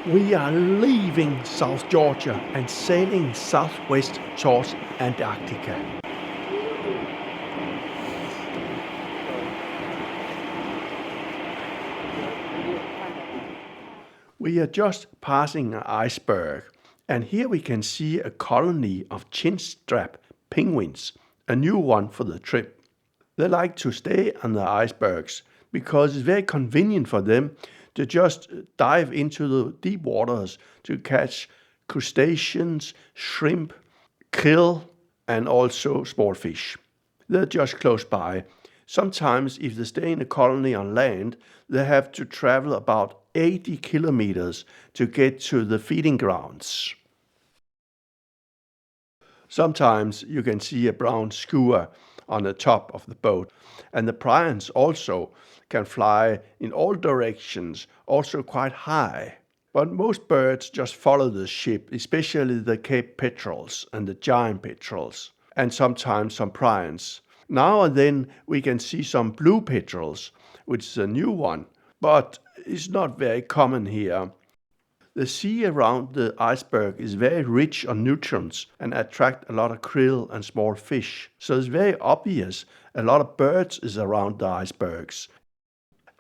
We are leaving South Georgia and sailing southwest towards Antarctica. We are just passing an iceberg, and here we can see a colony of chinstrap penguins, a new one for the trip. They like to stay on the icebergs because it's very convenient for them to just dive into the deep waters to catch crustaceans, shrimp, krill, and also small fish. They're just close by. Sometimes, if they stay in a colony on land, they have to travel about 80 kilometers to get to the feeding grounds. Sometimes you can see a brown skua on the top of the boat, and the prions also can fly in all directions, also quite high. But most birds just follow the ship, especially the Cape petrels and the giant petrels, and sometimes some prions. Now and then we can see some blue petrels, which is a new one, but it's not very common here. The sea around the iceberg is very rich on nutrients and attract a lot of krill and small fish. So it's very obvious a lot of birds is around the icebergs.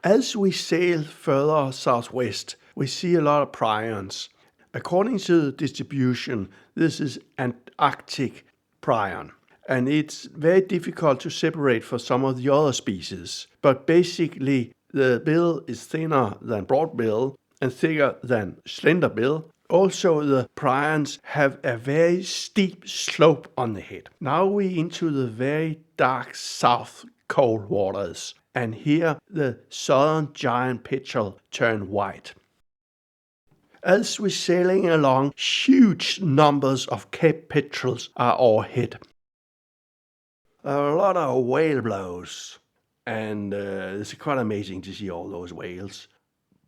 As we sail further southwest, we see a lot of prions. According to the distribution, this is Antarctic prion. And it's very difficult to separate for some of the other species. But basically, the bill is thinner than broad bill and thicker than slender bill. Also, the prions have a very steep slope on the head. Now we're into the very dark south cold waters. And here the southern giant petrel turn white. As we're sailing along, huge numbers of Cape petrels are overhead. There are a lot of whale blows, and it's quite amazing to see all those whales.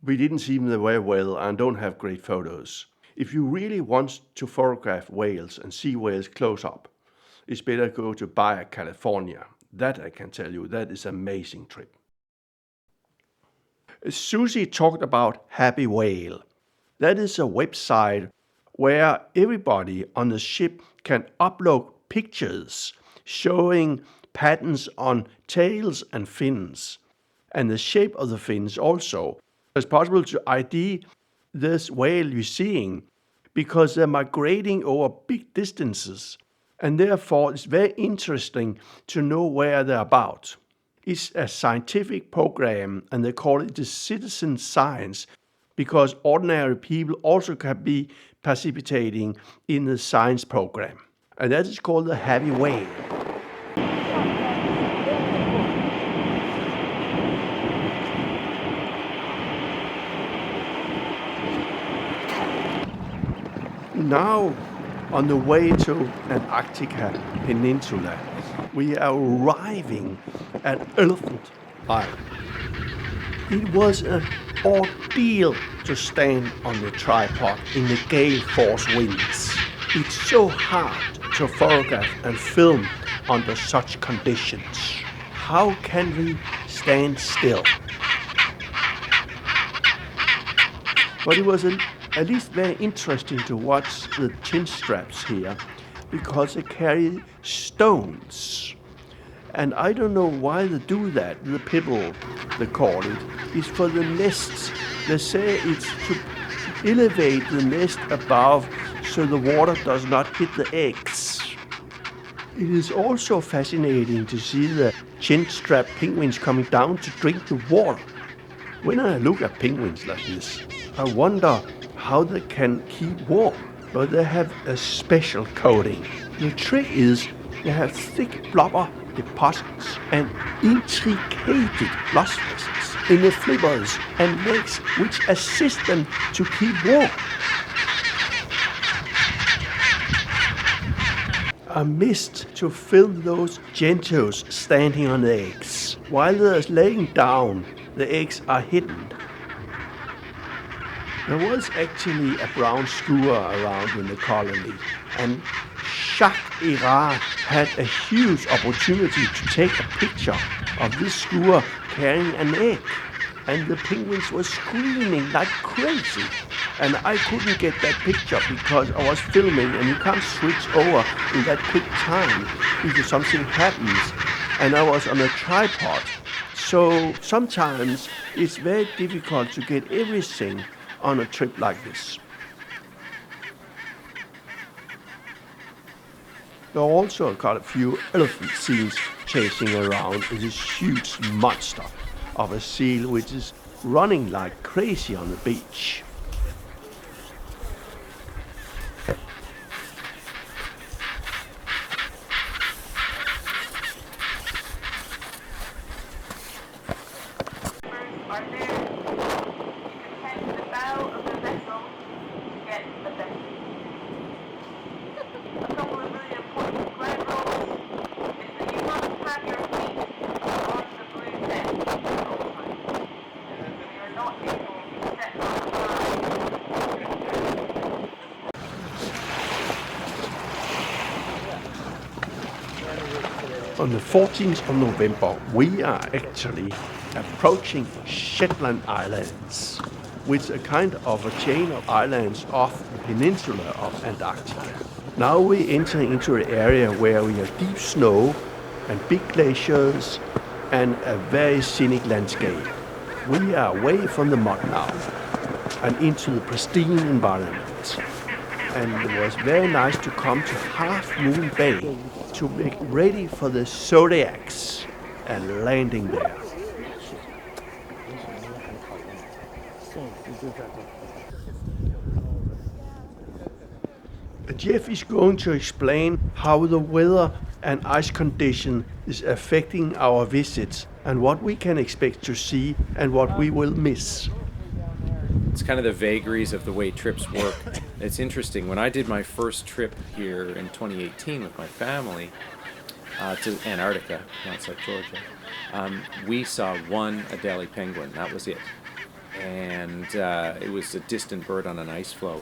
We didn't see them very well and don't have great photos. If you really want to photograph whales and see whales close up, it's better go to Baja, California. That I can tell you, that is an amazing trip. Susie talked about Happy Whale. That is a website where everybody on the ship can upload pictures showing patterns on tails and fins, and the shape of the fins also. It's possible to ID this whale you're seeing because they're migrating over big distances, and therefore it's very interesting to know where they're about. It's a scientific program, and they call it the citizen science because ordinary people also can be participating in the science program. And that is called the Happy Whale. Now, on the way to Antarctica Peninsula, we are arriving at Elephant Island. It was an ordeal to stand on the tripod in the gale force winds. It's so hard to photograph and film under such conditions. How can we stand still? But it was at least very interesting to watch the chinstraps here because they carry stones. And I don't know why they do that. The pibble, they call it, is for the nests. They say it's to elevate the nest above so the water does not hit the eggs. It is also fascinating to see the chinstrap penguins coming down to drink the water. When I look at penguins like this, I wonder how they can keep warm, but they have a special coating. The trick is they have thick blubber deposits and intricated blood vessels in the flippers and legs which assist them to keep warm. I missed to film those gentos standing on the eggs. While they're laying down, the eggs are hidden. There was actually a brown skua around in the colony, and Jacques Erard had a huge opportunity to take a picture of this skua carrying an egg. And the penguins were screaming like crazy. And I couldn't get that picture because I was filming and you can't switch over in that quick time if something happens. And I was on a tripod. So sometimes it's very difficult to get everything on a trip like this. There also got a few elephant seals chasing around with this huge monster of a seal which is running like crazy on the beach. On the 14th of November, we are actually approaching Shetland Islands, which is a kind of a chain of islands off the peninsula of Antarctica. Now we enter into an area where we have deep snow and big glaciers and a very scenic landscape. We are away from the mud now and into the pristine environment. And it was very nice to come to Half Moon Bay to make ready for the Zodiacs and landing there. Jeff is going to explain how the weather and ice condition is affecting our visits and what we can expect to see and what we will miss. It's kind of the vagaries of the way trips work. It's interesting. When I did my first trip here in 2018 with my family to Antarctica, outside Georgia, we saw one Adelie penguin. That was it. And it was a distant bird on an ice floe.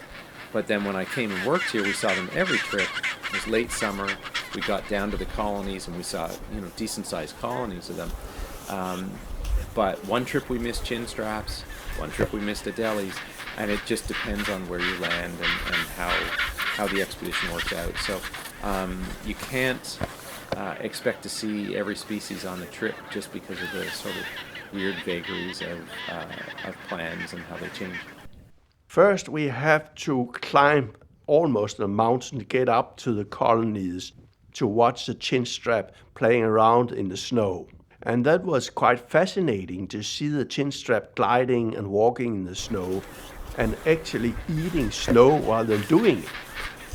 But then when I came and worked here, we saw them every trip. It was late summer. We got down to the colonies and we saw, decent-sized colonies of them. But one trip we missed chin straps. One trip we missed Adelies, and it just depends on where you land and how the expedition works out. So you can't expect to see every species on the trip just because of the sort of weird vagaries of plans and how they change. First, we have to climb almost a mountain to get up to the colonies to watch the chinstrap playing around in the snow. And that was quite fascinating to see the chinstrap gliding and walking in the snow and actually eating snow while they're doing it.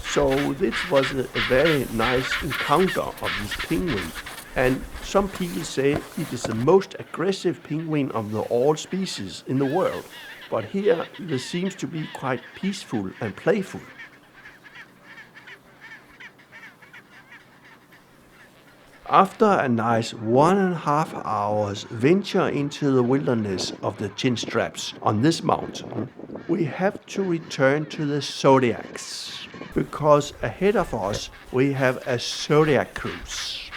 So this was a very nice encounter of this penguin. And some people say it is the most aggressive penguin of all species in the world. But here it seems to be quite peaceful and playful. After a nice 1.5 hours venture into the wilderness of the chinstraps on this mountain, we have to return to the Zodiacs, because ahead of us we have a Zodiac cruise.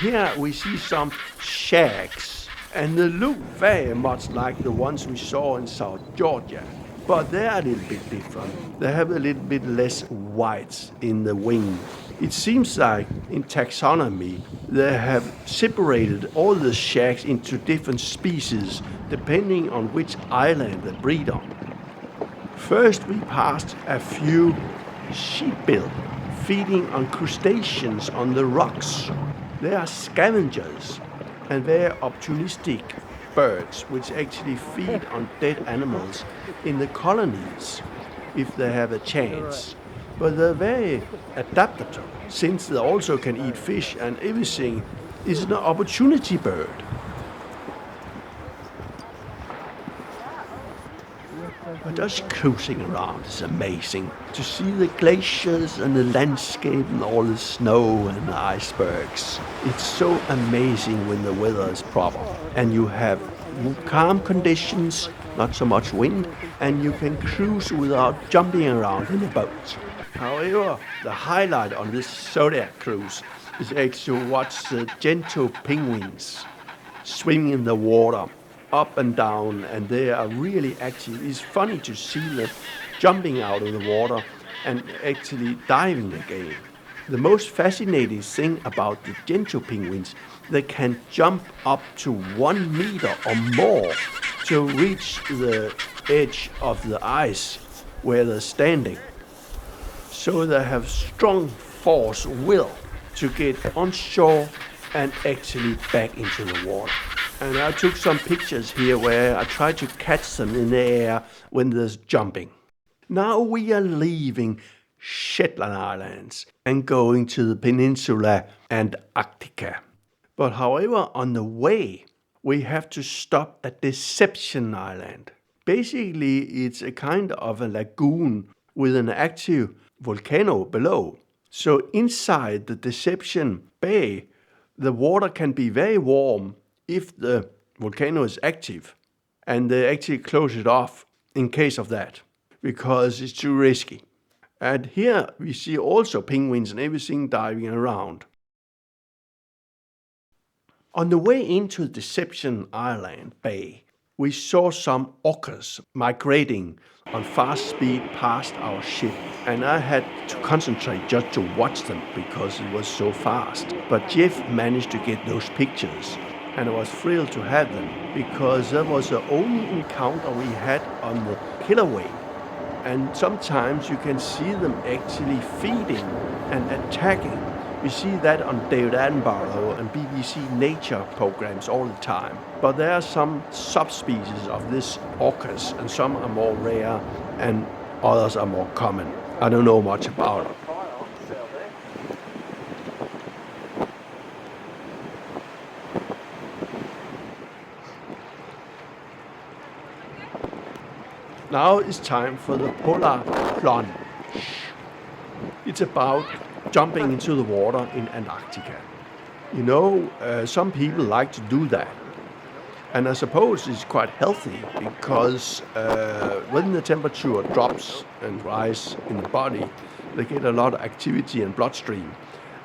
Here we see some shacks, and they look very much like the ones we saw in South Georgia, but they are a little bit different. They have a little bit less whites in the wing. It seems like in taxonomy they have separated all the shacks into different species depending on which island they breed on. First we passed a few sheepbill feeding on crustaceans on the rocks. They are scavengers and very opportunistic birds which actually feed on dead animals in the colonies if they have a chance. But they're very adaptable, since they also can eat fish and everything is an opportunity bird. But just cruising around is amazing. To see the glaciers and the landscape and all the snow and the icebergs. It's so amazing when the weather is proper and you have calm conditions, not so much wind, and you can cruise without jumping around in a boat. However, the highlight on this Zodiac cruise is actually to watch the gentle penguins swimming in the water up and down, and they are really active. It's funny to see them jumping out of the water and actually diving again. The most fascinating thing about the gentoo penguins, they can jump up to 1 meter or more to reach the edge of the ice where they're standing. So they have strong force will to get on shore and actually back into the water. And I took some pictures here where I tried to catch them in the air when they're jumping. Now we are leaving Shetland Islands and going to the peninsula Antarctica. But however, on the way, we have to stop at Deception Island. Basically, it's a kind of a lagoon with an active volcano below. So inside the Deception Bay, the water can be very warm if the volcano is active, and they actually close it off in case of that, because it's too risky. And here we see also penguins and everything diving around. On the way into Deception Island Bay, we saw some orcas migrating on fast speed past our ship, and I had to concentrate just to watch them because it was so fast. But Jeff managed to get those pictures, and I was thrilled to have them because that was the only encounter we had on the killer whale. And sometimes you can see them actually feeding and attacking. We see that on David Attenborough and BBC Nature programs all the time. But there are some subspecies of this orcas, and some are more rare and others are more common. I don't know much about them. Now it's time for the polar plunge. It's about jumping into the water in Antarctica. You know, some people like to do that. And I suppose it's quite healthy because when the temperature drops and rises in the body, they get a lot of activity and bloodstream.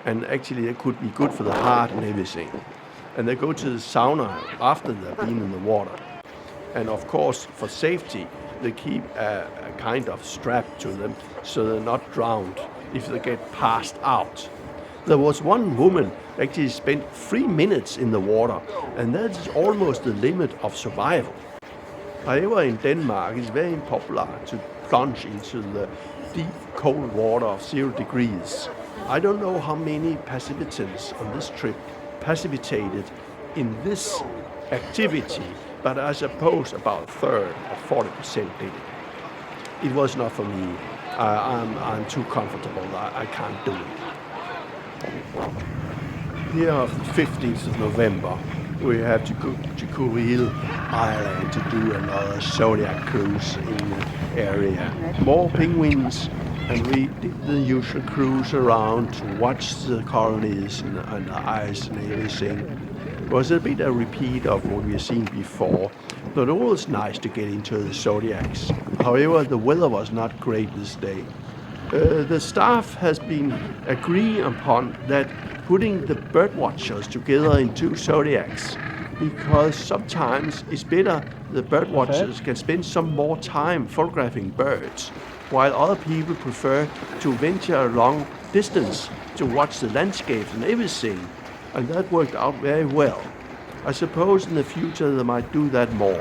And actually it could be good for the heart and everything. And they go to the sauna after they've been in the water. And of course, for safety, they keep a kind of strap to them so they're not drowned if they get passed out. There was one woman actually spent 3 minutes in the water, and that is almost the limit of survival. However, in Denmark, it's very popular to plunge into the deep, cold water of 0 degrees. I don't know how many participants on this trip participated in this activity, but I suppose about a third or 40% did it. It was not for me. I'm too comfortable. I can't do it. Here on the 15th of November, we have to go to Kuril Island to do another Zodiac cruise in the area. More penguins, and we did the usual cruise around to watch the colonies and the ice and everything. It was a bit a repeat of what we've seen before, but always nice to get into the Zodiacs. However, the weather was not great this day. The staff has been agreeing upon that putting the bird watchers together in 2 Zodiacs, because sometimes it's better the bird watchers can spend some more time photographing birds, while other people prefer to venture a long distance to watch the landscapes and everything. And that worked out very well. I suppose in the future they might do that more.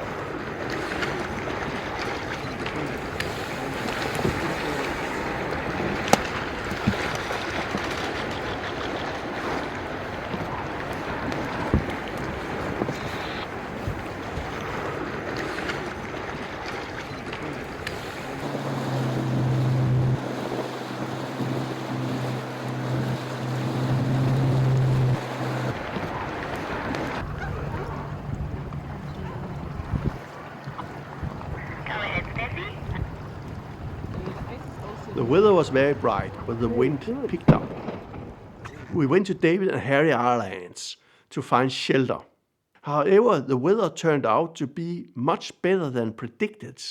The weather was very bright, but the wind picked up. We went to David and Harry Islands to find shelter. However, the weather turned out to be much better than predicted.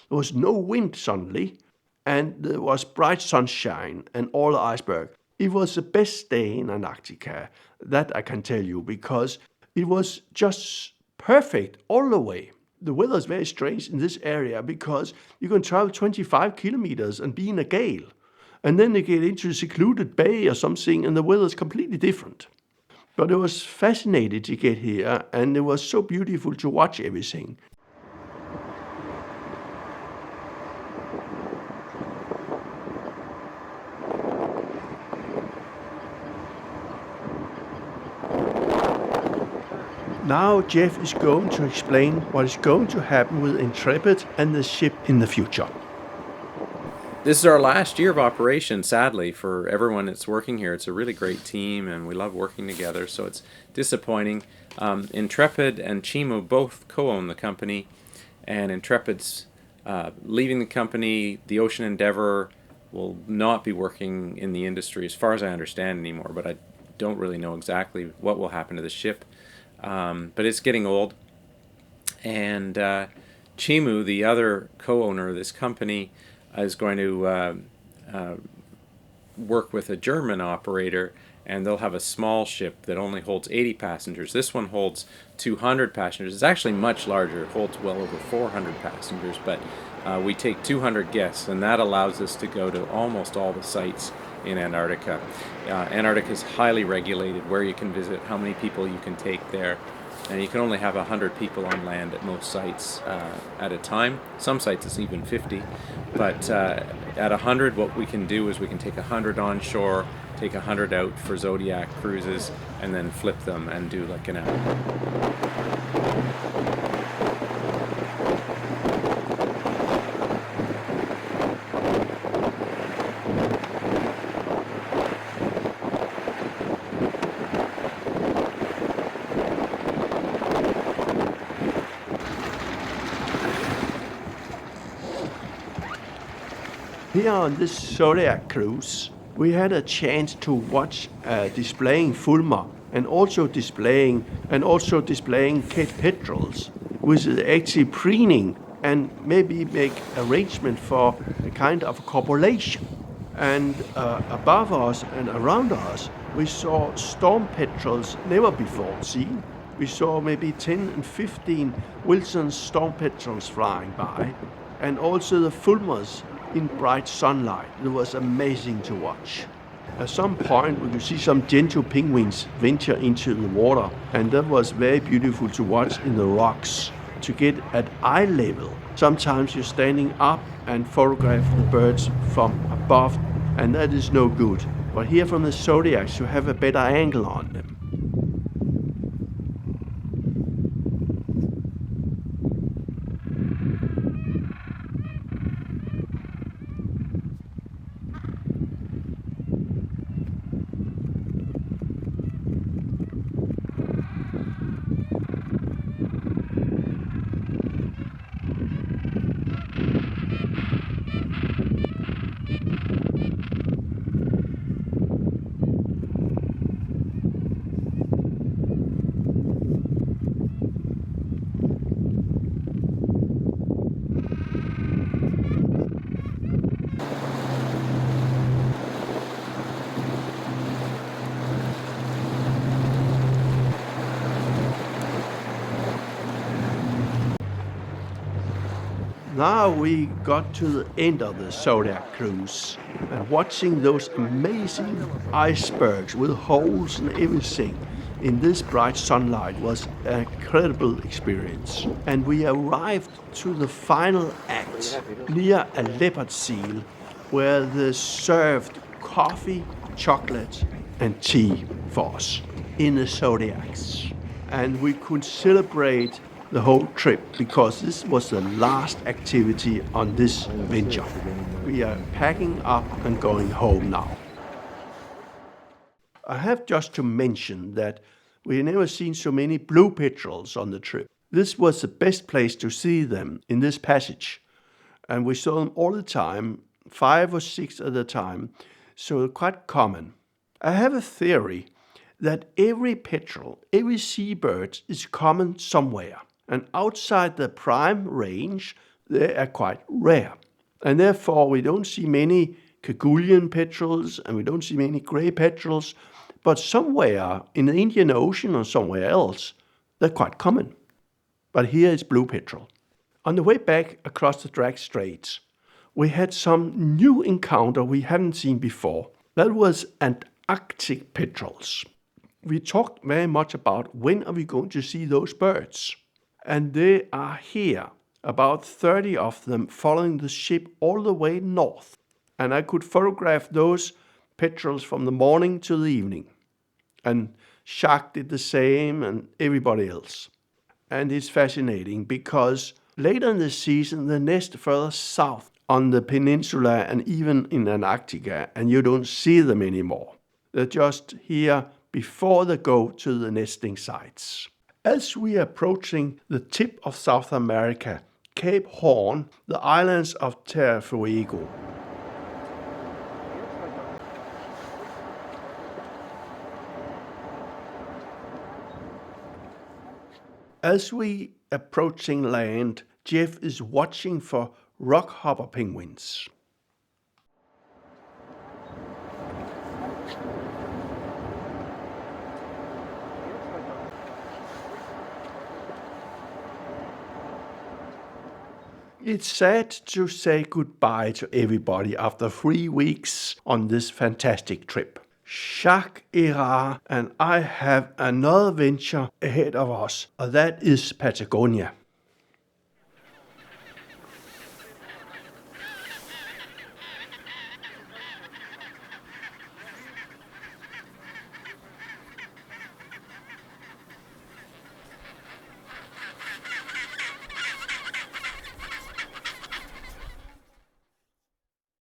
There was no wind suddenly, and there was bright sunshine and all the iceberg. It was the best day in Antarctica, that I can tell you, because it was just perfect all the way. The weather is very strange in this area because you can travel 25 kilometers and be in a gale. And then you get into a secluded bay or something and the weather is completely different. But it was fascinating to get here and it was so beautiful to watch everything. Now Jeff is going to explain what is going to happen with Intrepid and the ship in the future. This is our last year of operation, sadly, for everyone that's working here. It's a really great team and we love working together, so it's disappointing. Intrepid and Chimu both co-own the company, and Intrepid's leaving the company. The Ocean Endeavor will not be working in the industry as far as I understand anymore, but I don't really know exactly what will happen to the ship. But it's getting old, and Chimu, the other co-owner of this company, is going to work with a German operator, and they'll have a small ship that only holds 80 passengers. This one holds 200 passengers. It's actually much larger. It holds well over 400 passengers, but we take 200 guests, and that allows us to go to almost all the sites in Antarctica. Antarctica is highly regulated, where you can visit, how many people you can take there, and you can only have 100 people on land at most sites at a time. Some sites it's even 50, but at 100 what we can do is we can take 100 onshore, take 100 out for Zodiac cruises, and then flip them and do like an hour. Here on this Zodiac cruise, we had a chance to watch displaying fulmar and also displaying Cape petrels, which is actually preening and maybe make arrangement for a kind of copulation. And above us and around us, we saw storm petrels never before seen. We saw maybe 10 and 15 Wilson's storm petrels flying by, and also the fulmars in bright sunlight. It was amazing to watch. At some point we could see some gentle penguins venture into the water, and that was very beautiful to watch in the rocks, to get at eye level. Sometimes you're standing up and photograph the birds from above, and that is no good. But here from the Zodiacs you have a better angle on them. Now we got to the end of the Zodiac cruise, and watching those amazing icebergs with holes and everything in this bright sunlight was an incredible experience. And we arrived to the final act near a leopard seal, where they served coffee, chocolate and tea for us in the Zodiacs. And we could celebrate the whole trip because this was the last activity on this venture. We are packing up and going home now. I have just to mention that we have never seen so many blue petrels on the trip. This was the best place to see them in this passage, and we saw them all the time, 5 or 6 at a time, so quite common. I have a theory that every petrel, every seabird is common somewhere. And outside the prime range, they are quite rare. And therefore, we don't see many Kerguelen petrels and we don't see many grey petrels. But somewhere in the Indian Ocean or somewhere else, they're quite common. But here is blue petrel. On the way back across the Drake Straits, we had some new encounter we hadn't seen before. That was Antarctic petrels. We talked very much about when are we going to see those birds. And they are here, about 30 of them following the ship all the way north. And I could photograph those petrels from the morning to the evening. And Jacques did the same, and everybody else. And it's fascinating because later in the season they nest further south on the peninsula and even in Antarctica, and you don't see them anymore. They're just here before they go to the nesting sites. As we are approaching the tip of South America, Cape Horn, the islands of Terra Fuego, as we approaching land, Jeff is watching for rockhopper penguins. It's sad to say goodbye to everybody after 3 weeks on this fantastic trip. Jacques, Erard, and I have another venture ahead of us, and that is Patagonia.